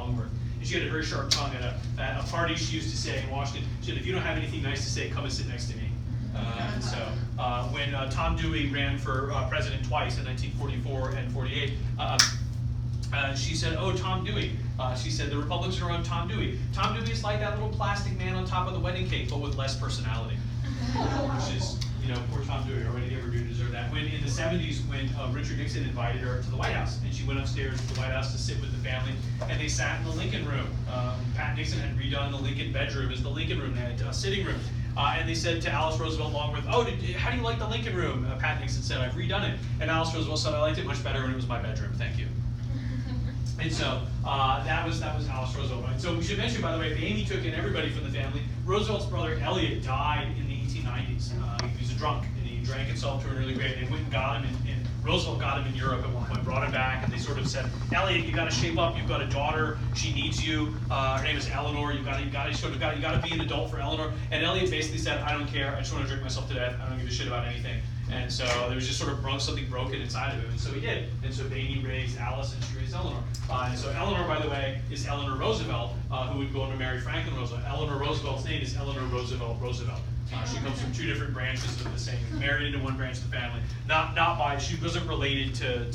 Longworth. And she had a very sharp tongue. At a party she used to say in Washington, she said, if you don't have anything nice to say, come and sit next to me. And so when Tom Dewey ran for president twice in 1944 and 48, she said, oh, Tom Dewey. She said, the Republicans are on Tom Dewey. Tom Dewey is like that little plastic man on top of the wedding cake, but with less personality. Which is, poor Tom Dewey, already ever do deserve that. When in the 70s, when Richard Nixon invited her to the White House, and she went upstairs to the White House to sit with the family, and they sat in the Lincoln Room. Pat Nixon had redone the Lincoln bedroom as the Lincoln Room, they had a sitting room. And they said to Alice Roosevelt Longworth, oh, how do you like the Lincoln Room? Pat Nixon said, I've redone it. And Alice Roosevelt said, I liked it much better when it was my bedroom, thank you. And so that was Alice Roosevelt. And so we should mention, by the way, if Amy took in everybody from the family, Roosevelt's brother Elliot died in the 1890s. He was a drunk, and he drank himself to an early grave. They went and got him, and Roosevelt got him in Europe at one point, brought him back, and they sort of said, Elliot, you got to shape up. You've got a daughter. She needs you. Her name is Eleanor. You got to be an adult for Eleanor. And Elliot basically said, I don't care. I just want to drink myself to death. I don't give a shit about anything. And so there was just sort of something broken inside of him, and so he did. And so Amy raised Alice, and she raised Eleanor. And so Eleanor, by the way, is Eleanor Roosevelt, who would go on to marry Franklin Roosevelt. Eleanor Roosevelt's name is Eleanor Roosevelt Roosevelt. She comes from two different branches of the same, married into one branch of the family. She wasn't related to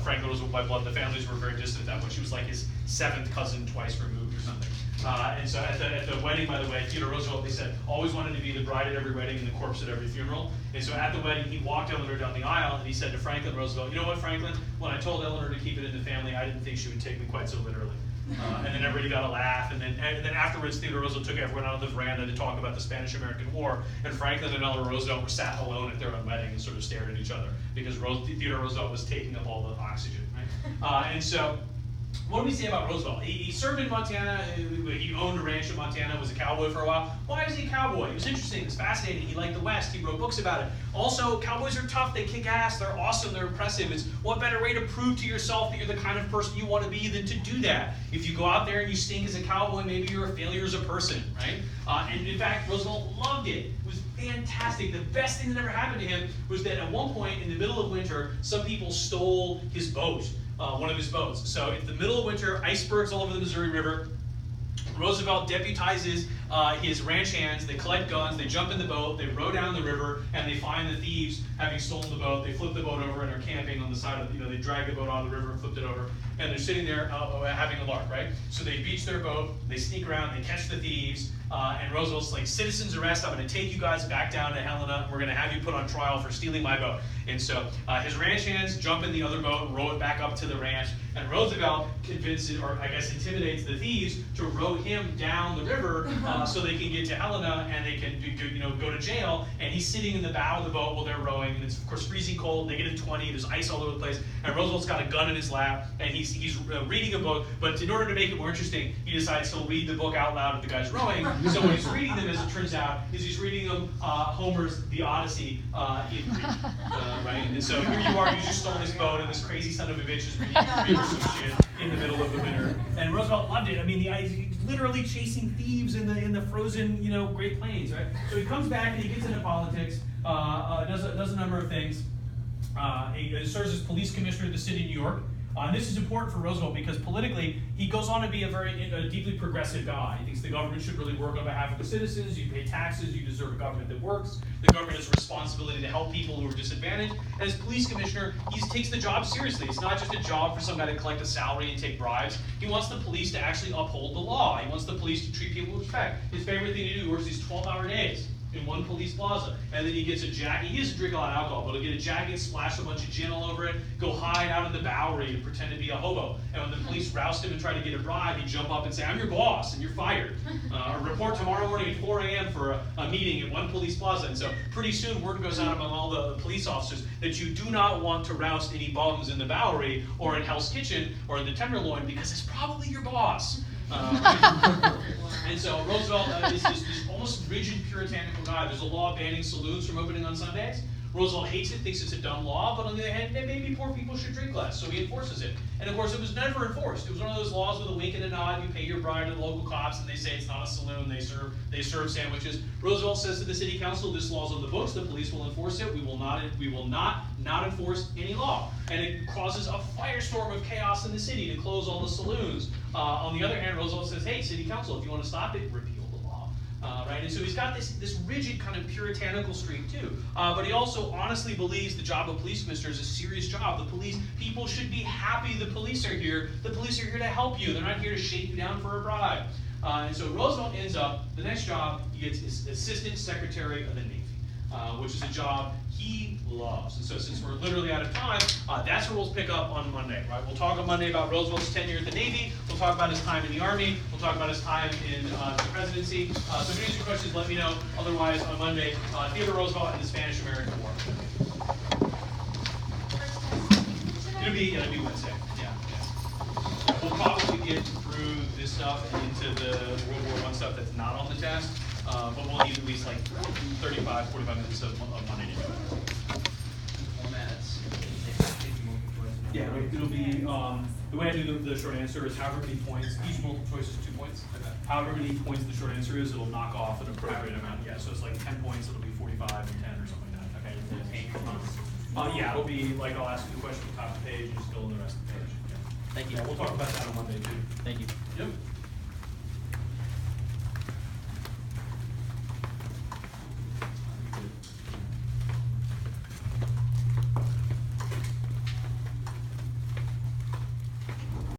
Franklin Roosevelt by blood. The families were very distant at that point. She was like his seventh cousin, twice removed or something. And so at the wedding, by the way, Theodore Roosevelt, they said, always wanted to be the bride at every wedding and the corpse at every funeral. And so at the wedding, he walked Eleanor down the aisle, and he said to Franklin Roosevelt, you know what, Franklin? When I told Eleanor to keep it in the family, I didn't think she would take me quite so literally. And then everybody got a laugh, and then afterwards, Theodore Roosevelt took everyone out on the veranda to talk about the Spanish-American War, and Franklin and Eleanor Roosevelt were sat alone at their own wedding and sort of stared at each other, because Theodore Roosevelt was taking up all the oxygen, right? And so, what do we say about Roosevelt? He served in Montana. He owned a ranch in Montana, was a cowboy for a while. Why was he a cowboy? It was interesting. It was fascinating. He liked the West. He wrote books about it. Also, cowboys are tough. They kick ass. They're awesome. They're impressive. It's what better way to prove to yourself that you're the kind of person you want to be than to do that. If you go out there and you stink as a cowboy, maybe you're a failure as a person, right? And in fact, Roosevelt loved it. It was fantastic. The best thing that ever happened to him was that at one point in the middle of winter, some people stole his boat. One of his boats. So in the middle of winter, icebergs all over the Missouri River. Roosevelt deputizes his ranch hands. They collect guns. They jump in the boat. They row down the river, and they find the thieves having stolen the boat. They flip the boat over and are camping on the side of they drag the boat out of the river and flipped it over, and they're sitting there having a lark, right? So they beach their boat. They sneak around. They catch the thieves. And Roosevelt's like, citizen's arrest, I'm going to take you guys back down to Helena. We're going to have you put on trial for stealing my boat. And so his ranch hands jump in the other boat and row it back up to the ranch. And Roosevelt convinces, or I guess intimidates the thieves to row him down the river so they can get to Helena and they can go to jail. And he's sitting in the bow of the boat while they're rowing. And it's, of course, freezing cold, -20. There's ice all over the place. And Roosevelt's got a gun in his lap. And he's reading a book. But in order to make it more interesting, he decides he'll read the book out loud to the guys rowing. So when he's reading them, as it turns out, he's reading them Homer's The Odyssey in Greek, right? And so here you are, you just stole this boat, and this crazy son of a bitch is reading some shit in the middle of the winter. And Roosevelt loved it. I mean, he's literally chasing thieves in the frozen, Great Plains, right? So he comes back and he gets into politics, does a number of things. He serves as police commissioner of the city of New York. And this is important for Roosevelt because politically, he goes on to be a deeply progressive guy. He thinks the government should really work on behalf of the citizens. You pay taxes. You deserve a government that works. The government has a responsibility to help people who are disadvantaged. And as police commissioner, he takes the job seriously. It's not just a job for some guy to collect a salary and take bribes. He wants the police to actually uphold the law. He wants the police to treat people with respect. His favorite thing to do, he works these 12-hour days in one police plaza, and then he gets a jacket. He doesn't drink a lot of alcohol, but he'll get a jacket, splash a bunch of gin all over it, go hide out in the Bowery and pretend to be a hobo. And when the police roust him and try to get a bribe, he'd jump up and say, I'm your boss, and you're fired. Report tomorrow morning at 4 a.m. for a meeting at one police plaza. And so pretty soon word goes out among all the police officers that you do not want to roust any bums in the Bowery or in Hell's Kitchen or in the Tenderloin because it's probably your boss. And so Roosevelt is this almost rigid puritanical guy. There's a law banning saloons from opening on Sundays. Roosevelt hates it, thinks it's a dumb law, but on the other hand, maybe poor people should drink less, so he enforces it. And of course, it was never enforced. It was one of those laws with a wink and a nod. You pay your bribe to the local cops, and they say it's not a saloon. They serve sandwiches. Roosevelt says to the city council, "This law's on the books. The police will enforce it. We will not enforce any law." And it causes a firestorm of chaos in the city to close all the saloons. On the other hand, Roosevelt says, "Hey, city council, if you want to stop it, repeal the law." Right? And so he's got this rigid kind of puritanical streak too. But he also honestly believes the job of police commissioner is a serious job. People should be happy the police are here. The police are here to help you. They're not here to shake you down for a bribe. And so Roosevelt ends up, the next job, he gets is Assistant Secretary of the Navy, which is a job he loves. And so since we're literally out of time, that's where we'll pick up on Monday, right? We'll talk on Monday about Roosevelt's tenure at the Navy. We'll talk about his time in the Army. We'll talk about his time in the presidency. So if you have any questions, let me know. Otherwise, on Monday, Theodore Roosevelt and the Spanish-American War. It'll be Wednesday, yeah. We'll probably get through this stuff and into the World War I stuff that's not on the test. But we'll need at least like 35, 45 minutes of Monday to do it. Yeah, it'll be, the way I do the short answer is however many points, each multiple choice is 2 points. Okay. However many points the short answer is, it'll knock off an appropriate amount. Yeah, so it's like 10 points, it'll be 45 and 10 or something like that. Okay. Yeah, it'll be like I'll ask you the question at the top of the page, you just fill in the rest of the page. Yeah. Thank you. Yeah, we'll talk about that on Monday too. Thank you. Yep.